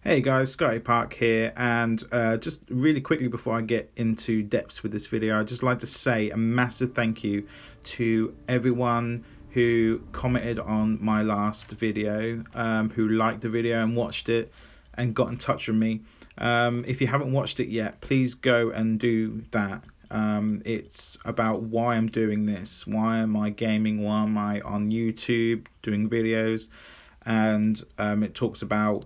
Hey guys, Scotty Park here, and just really quickly before I get into depths with this video, I'd just like to say a massive thank you to everyone who commented on my last video, who liked the video and watched it and got in touch with me. If you haven't watched it yet, please go and do that. It's about why I'm doing this, why am I gaming, why am I on YouTube doing videos, and it talks about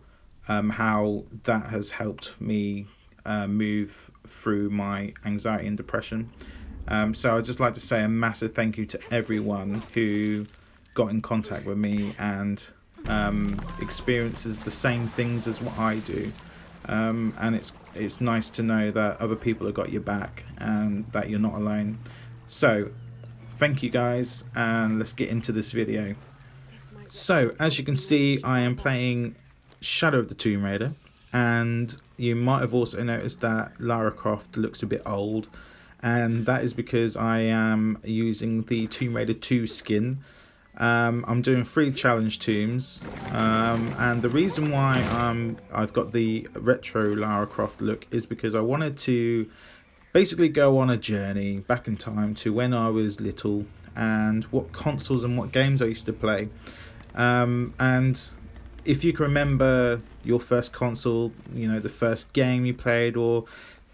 how that has helped me move through my anxiety and depression. So I'd just like to say a massive thank you to everyone who got in contact with me and experiences the same things as what I do. And it's nice to know that other people have got your back and that you're not alone. So thank you guys, and let's get into this video. So as you can see, I am playing Shadow of the Tomb Raider, and you might have also noticed that Lara Croft looks a bit old, and that is because I am using the Tomb Raider 2 skin. I'm doing 3 challenge tombs, and the reason why I've got the retro Lara Croft look is because I wanted to basically go on a journey back in time to when I was little and what consoles and what games I used to play. And if you can remember your first console, you know, the first game you played, or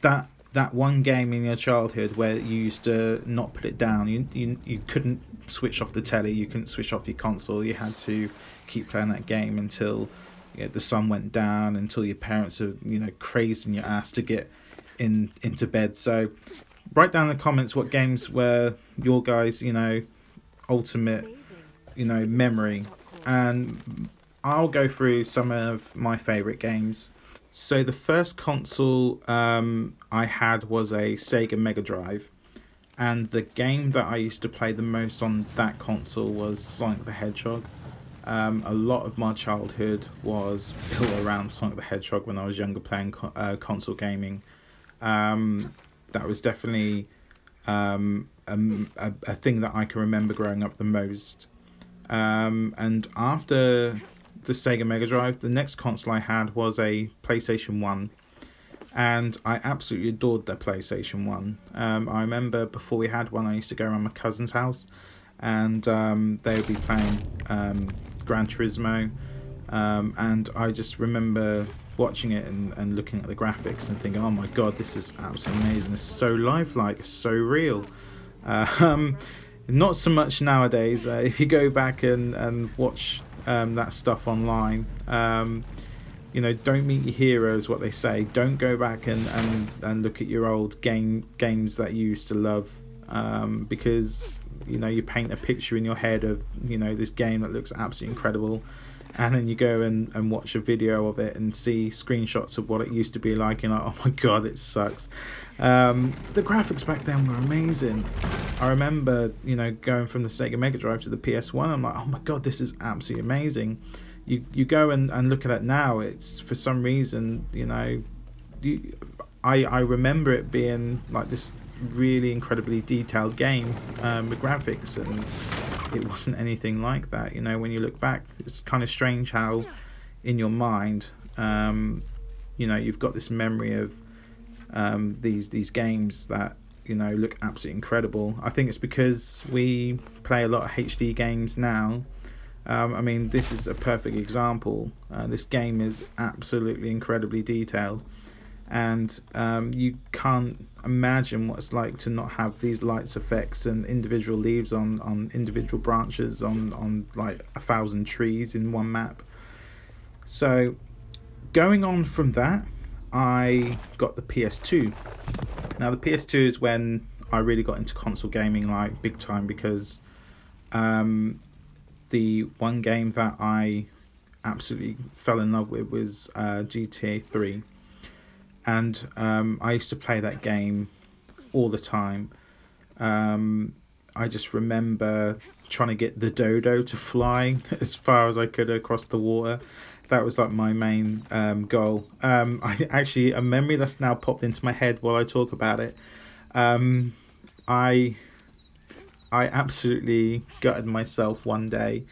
that one game in your childhood where you used to not put it down, you couldn't switch off the telly, you couldn't switch off your console, you had to keep playing that game until the sun went down, until your parents are crazing your ass to get into bed. So write down in the comments what games were your guys ultimate memory, and I'll go through some of my favourite games. So the first console I had was a Sega Mega Drive, and the game that I used to play the most on that console was Sonic the Hedgehog. A lot of my childhood was built around Sonic the Hedgehog when I was younger, playing console gaming. That was definitely a thing that I can remember growing up the most. And after the Sega Mega Drive, the next console I had was a PlayStation 1, and I absolutely adored the PlayStation 1. I remember before we had one, I used to go around my cousin's house, and they would be playing Gran Turismo, and I just remember watching it and looking at the graphics and thinking, oh my god, this is absolutely amazing, it's so lifelike, it's so real. Not so much nowadays. If you go back and watch that stuff online, don't meet your heroes, what they say. Don't go back and look at your old games that you used to love, because you paint a picture in your head of this game that looks absolutely incredible, and then you go and watch a video of it and see screenshots of what it used to be like, and oh my god, it sucks. The graphics back then were amazing. I remember going from the Sega Mega Drive to the PS1, I'm like, oh my god, this is absolutely amazing. You go and look at it now, it's, for some reason, I remember it being like this really incredibly detailed game with graphics, and it wasn't anything like that. When you look back, it's kind of strange how in your mind you've got this memory of these games that look absolutely incredible. I think it's because we play a lot of HD games now. I mean, this is a perfect example. This game is absolutely incredibly detailed, and you can't imagine what it's like to not have these lights effects and individual leaves on individual branches on like 1,000 trees in one map. So going on from that, I got the PS2. Now the PS2 is when I really got into console gaming like big time, because the one game that I absolutely fell in love with was GTA 3, and I used to play that game all the time. I just remember trying to get the dodo to fly as far as I could across the water. That was like my main goal. I actually, a memory that's now popped into my head while I talk about it. I absolutely gutted myself one day,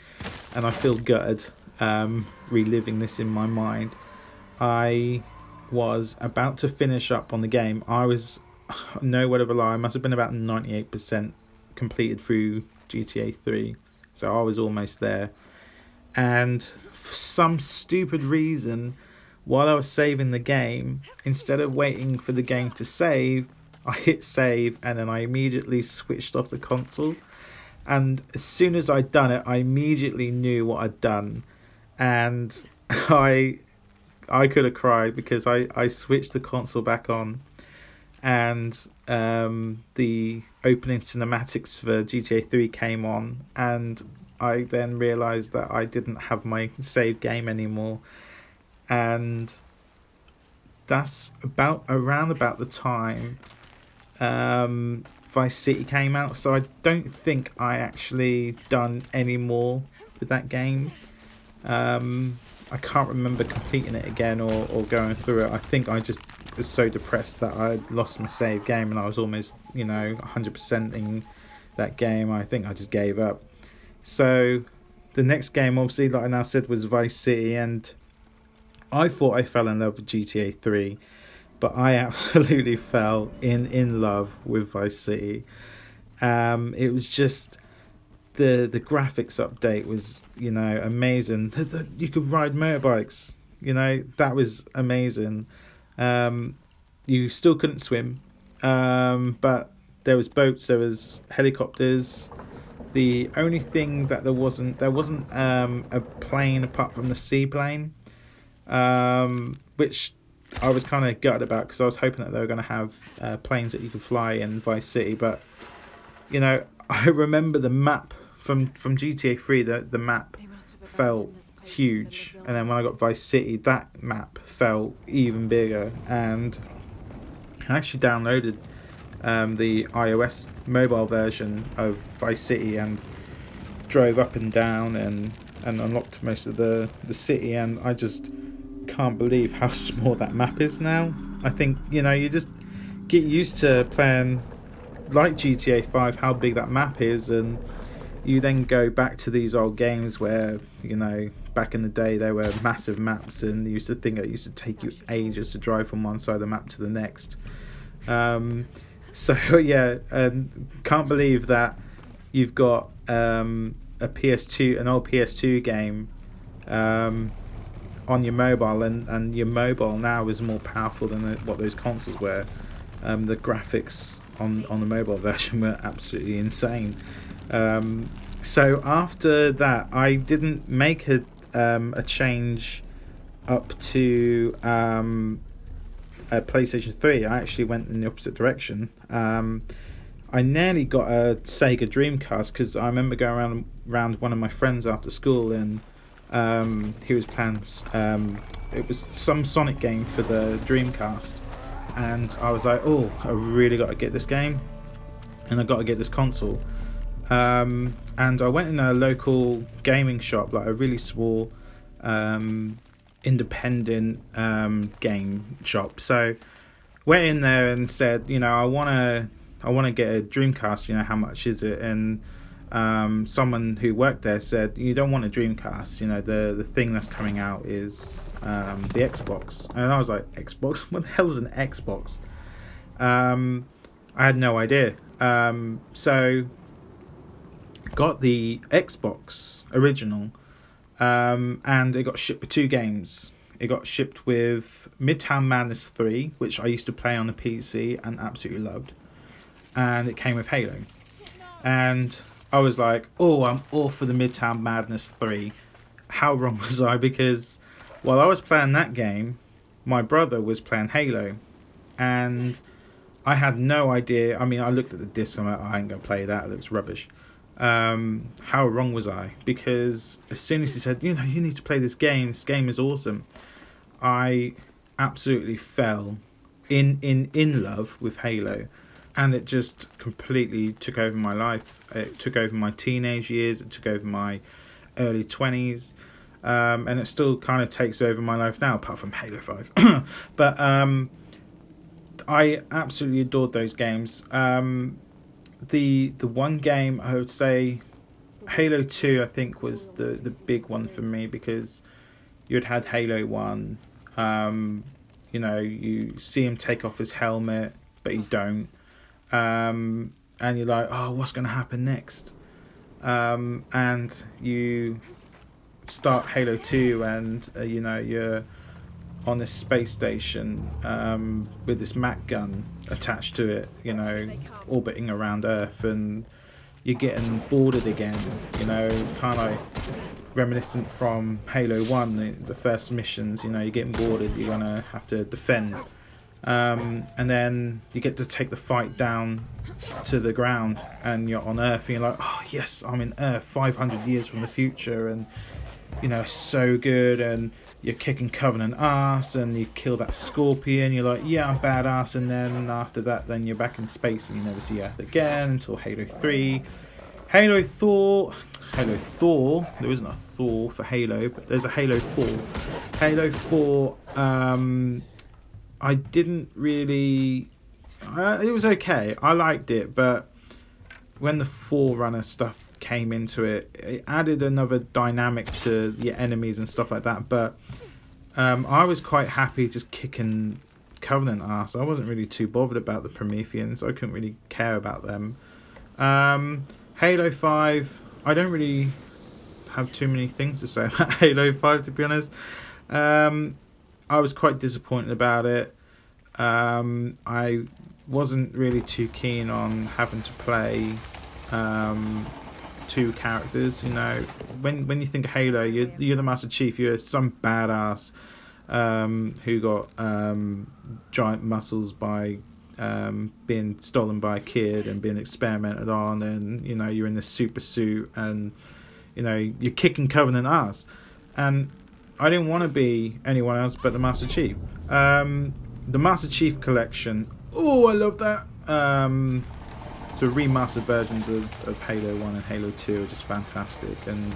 and I feel gutted reliving this in my mind. I was about to finish up on the game. I was, no word of a lie, I must have been about 98% completed through GTA 3. So I was almost there. And for some stupid reason, while I was saving the game, instead of waiting for the game to save, I hit save and then I immediately switched off the console. And as soon as I'd done it, I immediately knew what I'd done. And I could have cried because I switched the console back on, and the opening cinematics for GTA 3 came on, and I then realised that I didn't have my save game anymore. And that's around about the time Vice City came out, so I don't think I actually done any more with that game. I can't remember completing it again or going through it. I think I just was so depressed that I lost my save game and I was almost, 100%ing that game. I think I just gave up. So the next game, obviously, like I now said, was Vice City, and I thought I fell in love with GTA 3, but I absolutely fell in love with Vice City. It was just... The graphics update was, amazing. You could ride motorbikes, that was amazing. You still couldn't swim, but there was boats, there was helicopters. The only thing that there wasn't a plane apart from the seaplane, which I was kind of gutted about because I was hoping that they were going to have planes that you could fly in Vice City. But I remember the map from GTA 3, the map felt huge, and then when I got Vice City, that map felt even bigger. And I actually downloaded the iOS mobile version of Vice City and drove up and down and unlocked most of the city, and I just can't believe how small that map is now. I think you just get used to playing like GTA 5, how big that map is, and you then go back to these old games where back in the day there were massive maps, and you used to think it used to take you ages to drive from one side of the map to the next. So yeah, can't believe that you've got an old PS2 game on your mobile, and your mobile now is more powerful than what those consoles were. The graphics on the mobile version were absolutely insane. So after that, I didn't make a change up to PlayStation 3. I actually went in the opposite direction. I nearly got a Sega Dreamcast because I remember going around one of my friends after school, and he was playing it was some Sonic game for the Dreamcast, and I was like, oh, I really got to get this game, and I got to get this console. And I went in a local gaming shop, like a really small independent game shop. So went in there and said, I want to get a Dreamcast, how much is it? And someone who worked there said, you don't want a Dreamcast, the thing that's coming out is the Xbox. And I was like, Xbox? What the hell is an Xbox? I had no idea. So got the Xbox original, and it got shipped with two games. It got shipped with Midtown Madness 3, which I used to play on the PC and absolutely loved, and it came with Halo. And I was like, oh, I'm all for the Midtown Madness 3. How wrong was I? Because while I was playing that game, my brother was playing Halo, and I had no idea. I mean, I looked at the disc and I'm like, I ain't gonna play that, it looks rubbish. How wrong was I? Because as soon as he said, you need to play this game is awesome, I absolutely fell in love with Halo, and it just completely took over my life. It took over my teenage years, it took over my early 20s, and it still kind of takes over my life now, apart from Halo 5. But I absolutely adored those games. The one game I would say, Halo 2, I think was the big one for me, because you'd had Halo 1, You know, you see him take off his helmet, but you don't. And you're like, oh, what's going to happen next? And you start Halo 2, and you know, you're on this space station with this Mac gun attached to it, you know, orbiting around Earth, and you're getting boarded again, you know, kind of like reminiscent from Halo 1, the first missions. You know, you're getting boarded, you're gonna have to defend, and then you get to take the fight down to the ground, and you're on Earth, and you're like, oh yes, I'm in Earth 500 years from the future, and you know, it's so good, and you're kicking Covenant ass, and you kill that Scorpion, you're like, yeah, I'm badass, and then after that, then you're back in space, and you never see Earth again until Halo 3. Halo Thor, there isn't a Thor for Halo, but there's a Halo 4. Halo 4, I didn't really, it was okay, I liked it, but when the Forerunner stuff came into it, it added another dynamic to the enemies and stuff like that, but I was quite happy just kicking Covenant ass. I wasn't really too bothered about the Prometheans, I couldn't really care about them. Halo 5, I don't really have too many things to say about Halo 5, to be honest. I was quite disappointed about it. I wasn't really too keen on having to play two characters. You know, when you think of Halo, you're the Master Chief, you're some badass who got giant muscles by being stolen by a kid and being experimented on, and you know, you're in this super suit, and you know, you're kicking Covenant ass, and I didn't want to be anyone else but the Master Chief. The Master Chief collection, oh, I love that. The remastered versions of Halo 1 and Halo 2 are just fantastic, and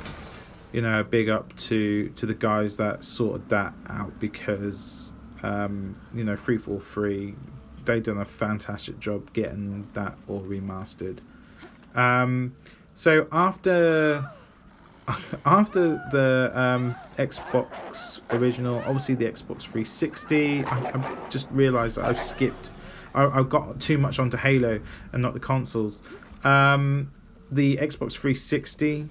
you know, big up to the guys that sorted that out, because you know, 343, they done a fantastic job getting that all remastered. So after the Xbox original, obviously the Xbox 360, I just realised that I've skipped. I've got too much onto Halo and not the consoles. The Xbox 360,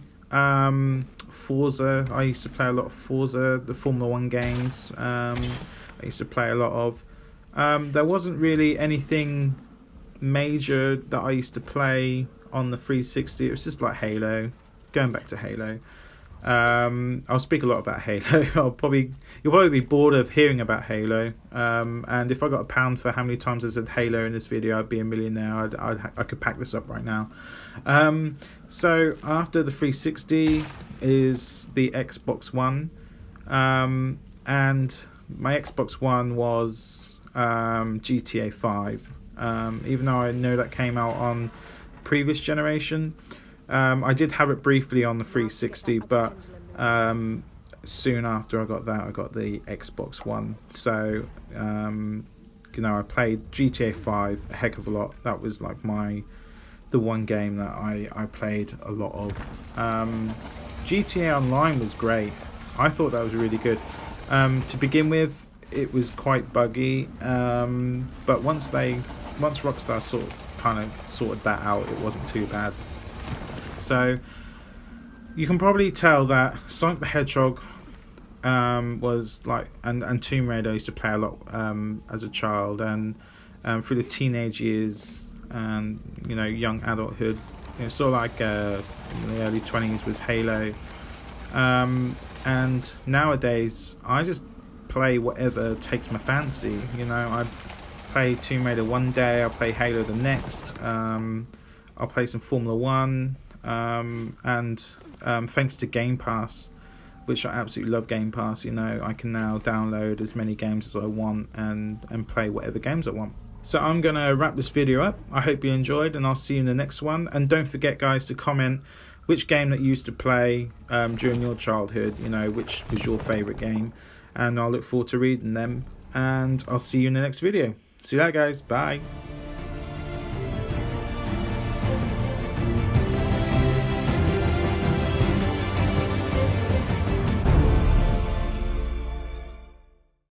Forza, I used to play a lot of Forza, the Formula 1 games, I used to play a lot of. There wasn't really anything major that I used to play on the 360. It was just like Halo, going back to Halo. I'll speak a lot about Halo. You'll probably be bored of hearing about Halo. And if I got £1 for how many times I said Halo in this video, I'd be a millionaire. I could pack this up right now. So after the 360 is the Xbox One, and my Xbox One was GTA 5. Even though I know that came out on previous generation. I did have it briefly on the 360, but soon after I got that, I got the Xbox One. So, you know, I played GTA 5 a heck of a lot. That was like the one game that I played a lot of. GTA Online was great. I thought that was really good. To begin with, it was quite buggy, but once Rockstar sorted that out, it wasn't too bad. So you can probably tell that Sonic the Hedgehog was like, and Tomb Raider I used to play a lot as a child, and through the teenage years and, you know, young adulthood, you know, sort of like in the early 20s was Halo, and nowadays I just play whatever takes my fancy. You know, I play Tomb Raider one day, I'll play Halo the next, I'll play some Formula 1, and thanks to Game Pass, which I absolutely love Game Pass, you know, I can now download as many games as I want and play whatever games I want. So I'm going to wrap this video up. I hope you enjoyed, and I'll see you in the next one. And don't forget, guys, to comment which game that you used to play during your childhood, you know, which was your favourite game. And I'll look forward to reading them. And I'll see you in the next video. See you later, guys. Bye.